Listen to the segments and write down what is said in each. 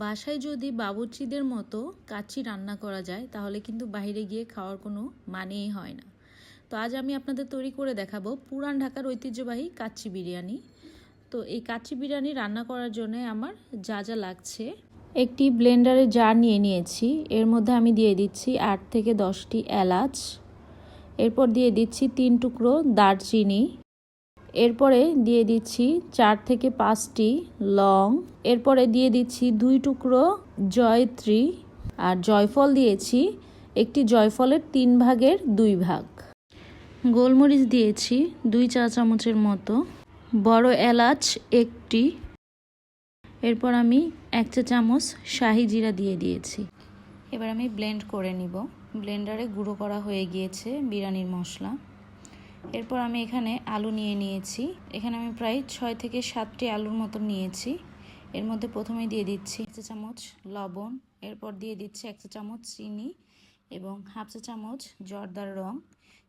বাসায় যদি বাবুর্চিদের মতো কাচ্চি রান্না করা যায় তাহলে কিন্তু বাইরে গিয়ে খাওয়ার কোনো মানেই হয় না। তো আজ আমি আপনাদের তৈরি করে দেখাবো পুরান ঢাকার ঐতিহ্যবাহী কাচ্চি বিরিয়ানি। তো এই কাচ্চি বিরিয়ানি রান্না করার জন্য আমার যা যা লাগছে, একটি ব্লেন্ডারে জার নিয়ে নিয়েছি। এর মধ্যে আমি দিয়ে দিচ্ছি 8 থেকে 10টি এলাচ, এরপর দিয়ে দিচ্ছি 3 টুকরো দারচিনি, এরপরে দিয়ে দিচ্ছি 4 থেকে 5টি লং, এরপরে দিয়ে দিচ্ছি 2 টুকরো জয়ত্রী, আর জয়ফল দিয়েছি একটি জয়ফলের 3 ভাগের 2 ভাগ। গোলমরিচ দিয়েছি 2 চা চামচের মতো, বড় এলাচ একটি, এরপর আমি 1 চা চামচ শাহি জিরা দিয়ে দিয়েছি। এবার আমি ব্লেন্ড করে নিব। ব্লেন্ডারে গুঁড়ো করা হয়ে গিয়েছে বিরিয়ানির মশলা। এরপর আমি এখানে আলু নিয়ে নিয়েছি। এখানে আমি প্রায় 6 থেকে 7টি আলুর মতো নিয়েছি। এর মধ্যে প্রথমে দিয়ে দিচ্ছি 1 চা চামচ লবণ, এরপর দিয়ে দিচ্ছি 1 চা চামচ চিনি এবং 1/2 চা চামচ জর্দার রং।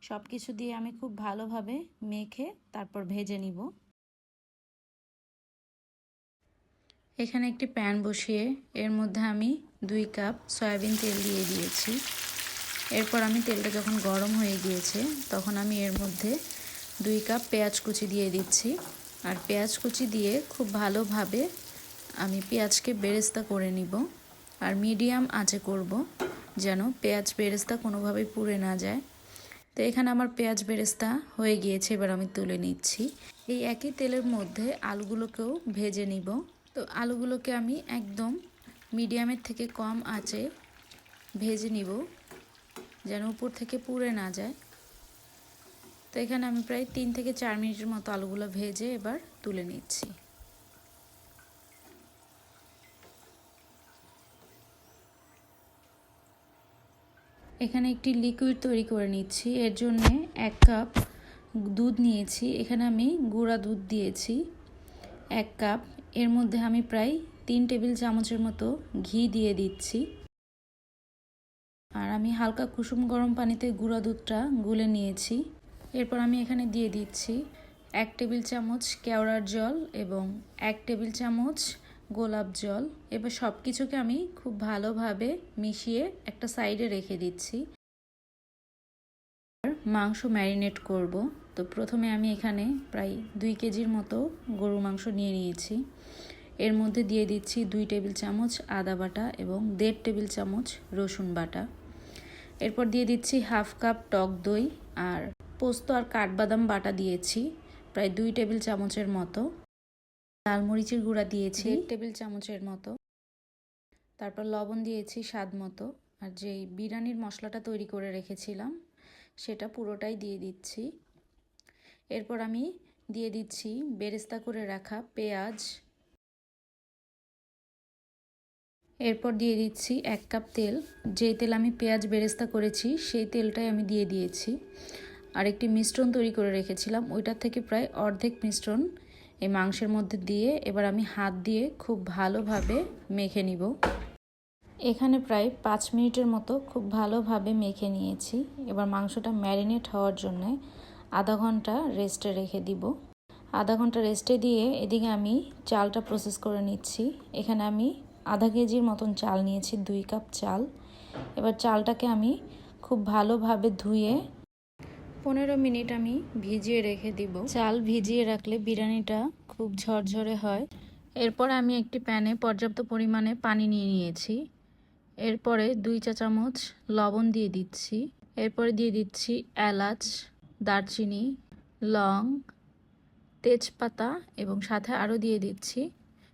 সব কিছু দিয়ে আমি খুব ভালোভাবে মেখে তারপর ভেজে নিব। এখানে একটি প্যান বসিয়ে এর মধ্যে আমি 2 কাপ সয়াবিন তেল দিয়ে দিয়েছি। এরপর আমি তেলটা যখন গরম হয়ে গিয়েছে তখন আমি এর মধ্যে 2 কাপ পেঁয়াজ কুচি দিয়ে দিচ্ছি। আর পেঁয়াজ কুচি দিয়ে খুব ভালোভাবে আমি পেঁয়াজকে বেরেস্তা করে নিব। আর মিডিয়াম আঁচে করব যেন পেঁয়াজ বেরেস্তা কোনোভাবেই পুড়ে না যায়। তো এখানে আমার পেঁয়াজ বেরেস্তা হয়ে গিয়েছে, এবার আমি তুলে নিচ্ছি। এই একই তেলের মধ্যে আলুগুলোকেও ভেজে নিব। তো আলুগুলোকে আমি একদম মিডিয়ামের থেকে কম আঁচে ভেজে নিব যেন উপর থেকে পুড়ে না যায়। তো এখানে আমি প্রায় 3 থেকে 4 মিনিটের মতো আলুগুলো ভেজে এবার তুলে নিচ্ছি। এখানে একটি লিকুইড তৈরি করে নিচ্ছি। এর জন্য 1 কাপ দুধ নিয়েছি। এখানে আমি গুঁড়া দুধ দিয়েছি 1 কাপ। এর মধ্যে আমি প্রায় 3 টেবিল চামচের মতো ঘি দিয়ে দিচ্ছি। আর আমি হালকা কুসুম গরম পানিতে গুঁড়া দুধটা গুলে নিয়েছি। এরপর আমি এখানে দিয়ে দিচ্ছি 1 টেবিল চামচ কেওড়ার জল এবং 1 টেবিল চামচ গোলাপ জল। এবার সব কিছুকে আমি খুব ভালোভাবে মিশিয়ে একটা সাইডে রেখে দিচ্ছি। মাংস ম্যারিনেট করব। তো প্রথমে আমি এখানে প্রায় 2 কেজির মতো গরুর মাংস নিয়ে নিয়েছি। এর মধ্যে দিয়ে দিচ্ছি 2 টেবিল চামচ আদা বাটা এবং 1.5 টেবিল চামচ রসুন বাটা। এরপর দিয়ে দিচ্ছি 1/2 কাপ টক দই, আর পোস্ত আর কাঠবাদাম বাটা দিয়েছি প্রায় 2 টেবিল চামচের মতো। লাল মরিচের গুঁড়া দিয়েছি 1 টেবিল চামচের মতো। তারপর লবণ দিয়েছি স্বাদ মতো। আর যেই বিরিয়ানির মশলাটা তৈরি করে রেখেছিলাম সেটা পুরোটাই দিয়ে দিচ্ছি। এরপর আমি দিয়ে দিচ্ছি বেরেস্তা করে রাখা পেঁয়াজ। এরপর দিয়ে দিচ্ছি 1 কাপ তেল। যেই তেল আমি পেঁয়াজ বেরেস্তা করেছি সেই তেলটাই আমি দিয়ে দিয়েছি। আর একটি মিশ্রণ তৈরি করে রেখেছিলাম, ওইটার থেকে প্রায় অর্ধেক মিশ্রণ এই মাংসের মধ্যে দিয়ে এবার আমি হাত দিয়ে খুব ভালোভাবে মেখে নিব। এখানে প্রায় 5 মিনিটের মতো খুব ভালোভাবে মেখে নিয়েছি। এবার মাংসটা ম্যারিনেট হওয়ার জন্য আধা ঘন্টা রেস্টে রেখে দিব। আধা ঘন্টা রেস্টে দিয়ে এদিকে আমি চালটা প্রসেস করে নিচ্ছি। এখানে আমি আধা কেজির মতন চাল নিয়েছি, 2 কাপ চাল। এবার চালটাকে আমি খুব ভালোভাবে ধুয়ে 15 মিনিট আমি ভিজিয়ে রেখে দিব। চাল ভিজিয়ে রাখলে বিরিয়ানিটা খুব ঝরঝরে হয়। এরপর আমি একটি প্যানে পর্যাপ্ত পরিমাণে পানি নিয়ে নিয়েছি। এরপরে 2 চা চামচ লবণ দিয়ে দিচ্ছি। এরপরে দিয়ে দিচ্ছি এলাচ, দারচিনি, লং, তেজপাতা এবং সাথে আরও দিয়ে দিচ্ছি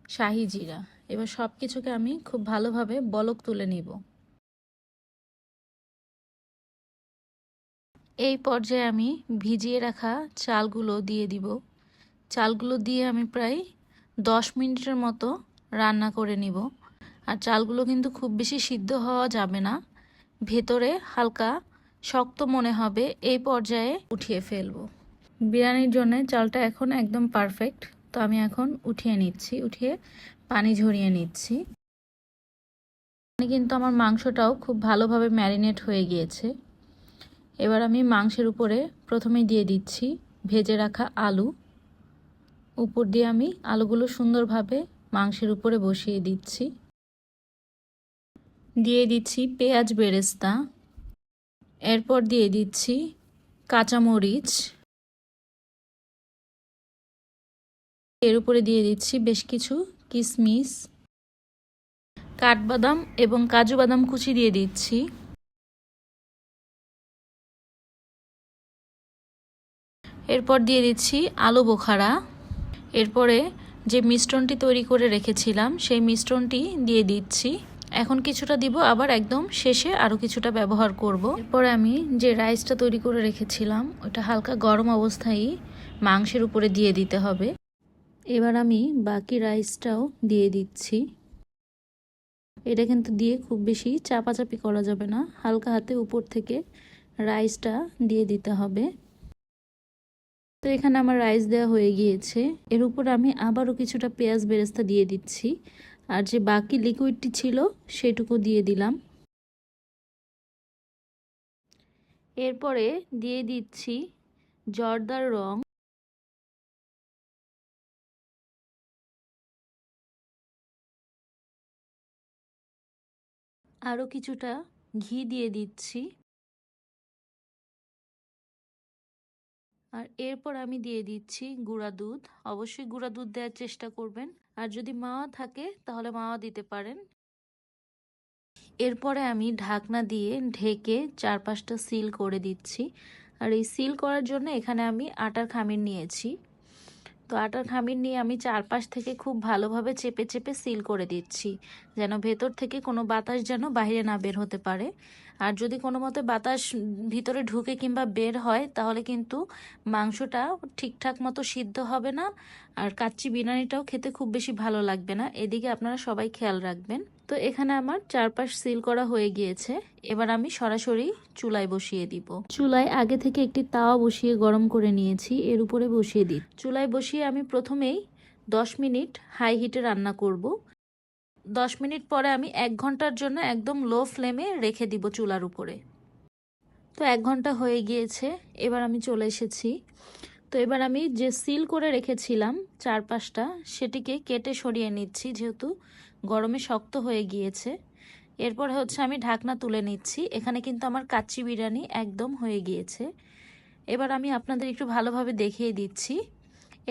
শাহি জিরা। এবার সব কিছুকে আমি খুব ভালোভাবে বলক তুলে নিব। এই পর্যায়ে আমি ভিজিয়ে রাখা চালগুলো দিয়ে দিব। চালগুলো দিয়ে আমি প্রায় 10 মিনিটের মতো রান্না করে নিব। আর চালগুলো কিন্তু খুব বেশি সিদ্ধ হওয়া যাবে না, ভেতরে হালকা শক্ত মনে হবে। এই পর্যায়ে উঠিয়ে ফেলবো। বিরিয়ানির জন্য চালটা এখন একদম পারফেক্ট। তো আমি এখন উঠিয়ে নিচ্ছি, উঠিয়ে পানি ঝরিয়ে নিচ্ছি। কিন্তু আমার মাংসটাও খুব ভালোভাবে ম্যারিনেট হয়ে গিয়েছে। এবার আমি মাংসের উপরে প্রথমেই দিয়ে দিচ্ছি ভেজে রাখা আলু। উপর দিয়ে আমি আলুগুলো সুন্দরভাবে মাংসের উপরে বসিয়ে দিচ্ছি। দিয়ে দিচ্ছি পেঁয়াজ বেরেস্তা, এরপর দিয়ে দিচ্ছি কাঁচামরিচ, এর উপরে দিয়ে দিচ্ছি বেশ কিছু কিশমিশ, কাঠবাদাম এবং কাজু বাদাম কুচি দিয়ে দিচ্ছি। এরপর দিয়ে দিচ্ছি আলু বোখারা। এরপরে যে মিশ্রণটি তৈরি করে রেখেছিলাম সেই মিশ্রণটি দিয়ে দিচ্ছি। এখন কিছুটা দিব, আবার একদম শেষে আরও কিছুটা ব্যবহার করব। এরপরে আমি যে রাইসটা তৈরি করে রেখেছিলাম ওটা হালকা গরম অবস্থায় মাংসের উপরে দিয়ে দিতে হবে। এবার আমি বাকি রাইসটাও দিয়ে দিচ্ছি। এটা কিন্তু দিয়ে খুব বেশি চাপাচাপি করা যাবে না, হালকা হাতে উপর থেকে রাইসটা দিয়ে দিতে হবে। তো এখানে আমার রাইস দেওয়া হয়ে গিয়েছে। এর উপর আমি আবারও কিছুটা পেঁয়াজ বেরেস্তা দিয়ে দিচ্ছি, আর যে বাকি লিকুইডটি ছিল সেটুকু দিয়ে দিলাম। এরপরে দিয়ে দিচ্ছি জর্দার রং, আরও কিছুটা ঘি দিয়ে দিচ্ছি। আর এরপর আমি দিয়ে দিচ্ছি গুঁড়া দুধ। অবশ্যই গুঁড়া দুধ দেওয়ার চেষ্টা করবেন, আর যদি মাওয়া থাকে তাহলে মাওয়া দিতে পারেন। এরপরে আমি ঢাকনা দিয়ে ঢেকে 4-5টা সিল করে দিচ্ছি। আর এই সিল করার জন্য এখানে আমি আটার খামির নিয়েছি। তো আটার খামির নিয়ে আমি চারপাশ থেকে খুব ভালোভাবে চেপে চেপে সিল করে দিচ্ছি, যেন ভেতর থেকে কোনো বাতাস যেন বাইরে না বের হতে পারে। আর যদি কোনো মতে বাতাস ভিতরে ঢুকে কিংবা বের হয় তাহলে কিন্তু মাংসটা ঠিকঠাক মতো সিদ্ধ হবে না, আর কাচ্চি বিরিয়ানিটাও খেতে খুব বেশি ভালো লাগবে না। এদিকে আপনারা সবাই খেয়াল রাখবেন। তো এখানে আমার চারপাশ সিল করা হয়ে গিয়েছে। এবার আমি সরাসরি চুলায় বসিয়ে দিব। চুলায় আগে থেকে একটি তাওয়া বসিয়ে গরম করে নিয়েছি, এর উপরে বসিয়ে দিই। চুলায় বসিয়ে আমি প্রথমেই 10 মিনিট হাই হিটে রান্না করব। 10 মিনিট পরে আমি 1 ঘন্টার জন্য একদম লো ফ্লেমে রেখে দিব চুলার উপরে। তো 1 ঘন্টা হয়ে গিয়েছে, এবার আমি চলে এসেছি। তো এবার আমি যে সিল করে রেখেছিলাম চারপাশটা সেটিকে কেটে সরিয়ে নিচ্ছি, যেহেতু গরমে শক্ত হয়ে গিয়েছে। এরপর হচ্ছে আমি ঢাকনা তুলে নিচ্ছি। এখানে কিন্তু আমার কাচ্চি বিরিয়ানি একদম হয়ে গিয়েছে। এবার আমি আপনাদের একটু ভালোভাবে দেখিয়ে দিচ্ছি।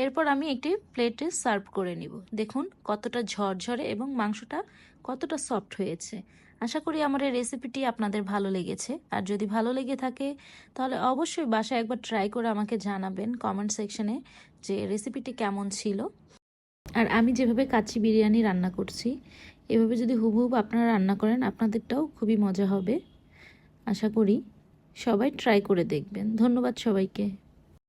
এরপর আমি একটি প্লেটে সার্ভ করে নিব। দেখুন কতটা ঝরঝরে এবং মাংসটা কতটা সফট হয়েছে। আশা করি আমার এই রেসিপিটি আপনাদের ভালো লেগেছে। আর যদি ভালো লেগে থাকে তাহলে অবশ্যই বাসায় একবার ট্রাই করে আমাকে জানাবেন কমেন্ট সেকশনে যে রেসিপিটি কেমন ছিল। আর আমি যেভাবে কাচ্চি বিরিয়ানি রান্না করছি এভাবে যদি হুবহুব আপনারা রান্না করেন আপনাদেরটাও খুবই মজা হবে। আশা করি সবাই ট্রাই করে দেখবেন। ধন্যবাদ সবাইকে।